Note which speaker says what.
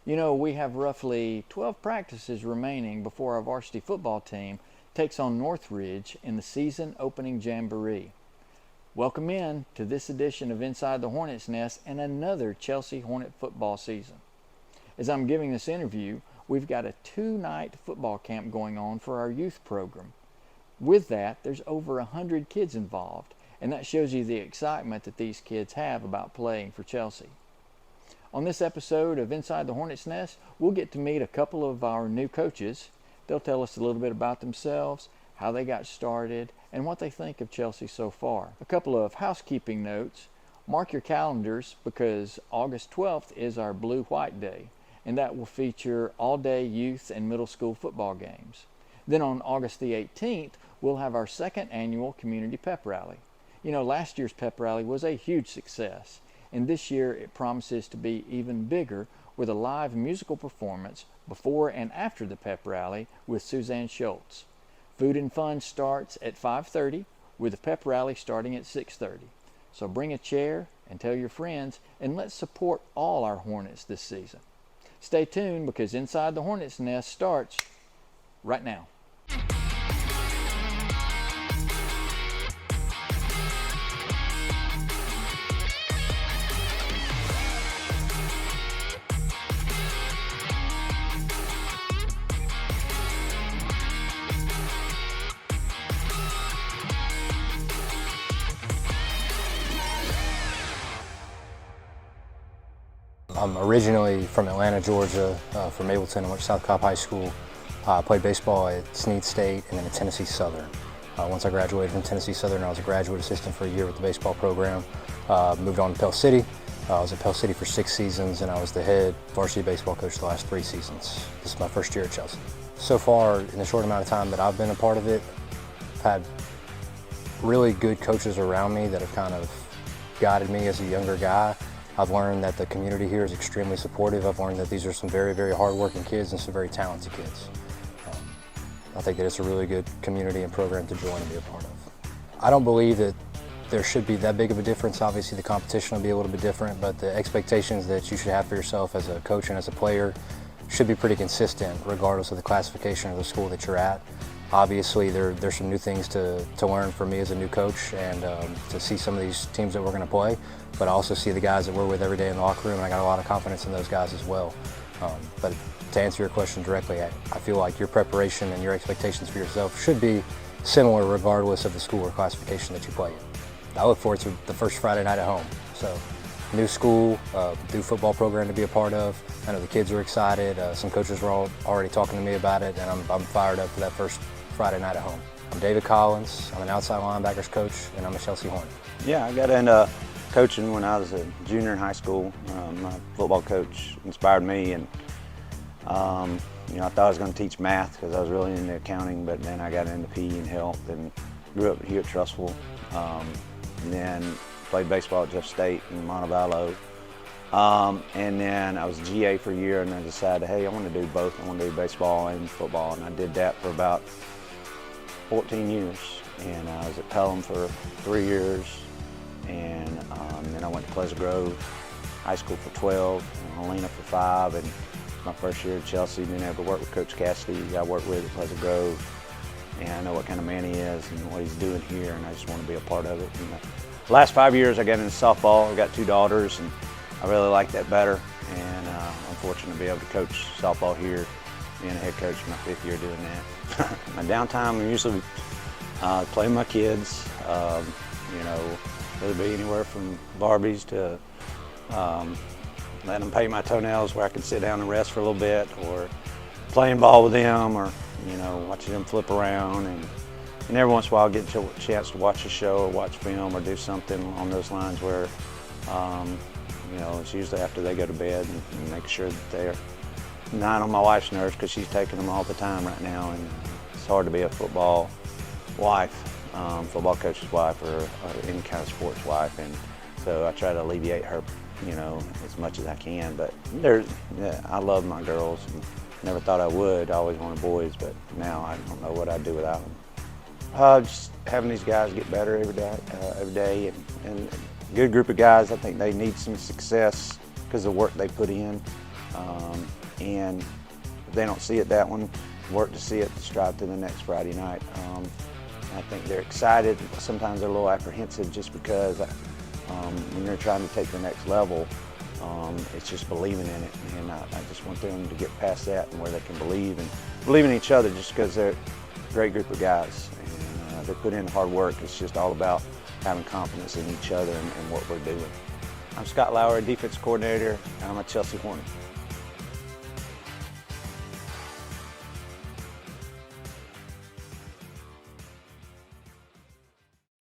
Speaker 1: You know, we have roughly 12 practices remaining before our varsity football team takes on Northridge in the season opening jamboree. Welcome in to this edition of Inside the Hornets Nest and another Chelsea Hornet football season. As I'm giving this interview, we've got a 2-night football camp going on for our youth program. With that, there's over 100 kids involved, and that shows you the excitement that these kids have about playing for Chelsea. On this episode of Inside the Hornets Nest, we'll get to meet a couple of our new coaches. They'll tell us a little bit about themselves, how they got started, and what they think of Chelsea so far. A couple of housekeeping notes. Mark your calendars because August 12th is our Blue-White Day, and that will feature all-day youth and middle school football games. Then on August the 18th, we'll have our second annual community pep rally. You know, last year's pep rally was a huge success, and this year it promises to be even bigger with a live musical performance before and after the pep rally with Suzanne Schultz. Food and fun starts at 5:30 with the pep rally starting at 6:30. So bring a chair and tell your friends, and let's support all our Hornets this season. Stay tuned because Inside the Hornets Nest starts right now.
Speaker 2: I'm originally from Atlanta, Georgia, from Ableton. I went to South Cobb High School. I played baseball at Snead State and then at Tennessee Southern. Once I graduated from Tennessee Southern, I was a graduate assistant for a year with the baseball program. Moved on to Pell City. I was at Pell City for 6 seasons, and I was the head varsity baseball coach the last 3 seasons. This is my first year at Chelsea. So far, in the short amount of time that I've been a part of it, I've had really good coaches around me that have kind of guided me as a younger guy. I've learned that the community here is extremely supportive. I've learned that these are some very, very hardworking kids and some very talented kids. I think that it's a really good community and program to join and be a part of. I don't believe that there should be that big of a difference. Obviously, the competition will be a little bit different, but the expectations that you should have for yourself as a coach and as a player should be pretty consistent regardless of the classification of the school that you're at. Obviously, there's some new things to learn for me as a new coach and to see some of these teams that we're going to play, but I also see the guys that we're with every day in the locker room, and I got a lot of confidence in those guys as well. But to answer your question directly, I feel like your preparation and your expectations for yourself should be similar regardless of the school or classification that you play in. I look forward to the first Friday night at home. So, new school, new football program to be a part of. I know the kids are excited. Some coaches were already talking to me about it, and I'm fired up for that first Friday night at home. I'm David Collins. I'm an outside linebackers coach, and I'm a Chelsea Hornet.
Speaker 3: Yeah, I got into coaching when I was a junior in high school. My football coach inspired me, and you know, I thought I was going to teach math because I was really into accounting, but then I got into PE and health and grew up here at Trussville. And then played baseball at Jeff State in Montevallo. And then I was GA for a year, and I decided, hey, I want to do both. I want to do baseball and football, and I did that for about 14 years. And I was at Pelham for 3 years, and then I went to Pleasant Grove High School for 12, and Helena for 5, and my first year at Chelsea, being able to work with Coach Cassidy, I worked with at Pleasant Grove, and I know what kind of man he is and what he's doing here, and I just want to be a part of it. And the last 5 years I got into softball. I've got 2 daughters, and I really like that better, and I'm fortunate to be able to coach softball here, being a head coach in my 5th year doing that. My downtime, I usually play with my kids, you know, whether it be anywhere from Barbies to letting them paint my toenails where I can sit down and rest for a little bit, or playing ball with them, or, you know, watching them flip around, and every once in a while I get a chance to watch a show or watch film or do something on those lines where, you know, it's usually after they go to bed, and make sure that they're not on my wife's nerves because she's taking them all the time right now, and it's hard to be a football wife, football coach's wife, or any kind of sports wife, and so I try to alleviate her, you know, as much as I can. But yeah, I love my girls, and never thought I would. I always wanted boys, but now I don't know what I'd do without them. Just having these guys get better every day, and a good group of guys. I think they need some success because of the work they put in. And if they don't see it that one, work to see it to strive to the next Friday night. I think they're excited. Sometimes they're a little apprehensive just because when you're trying to take the next level, it's just believing in it. And I just want them to get past that and where they can believe in each other, just because they're a great group of guys. And they put in hard work. It's just all about having confidence in each other and what we're doing. I'm Scott Lauer, defense coordinator, and I'm a Chelsea Hornet.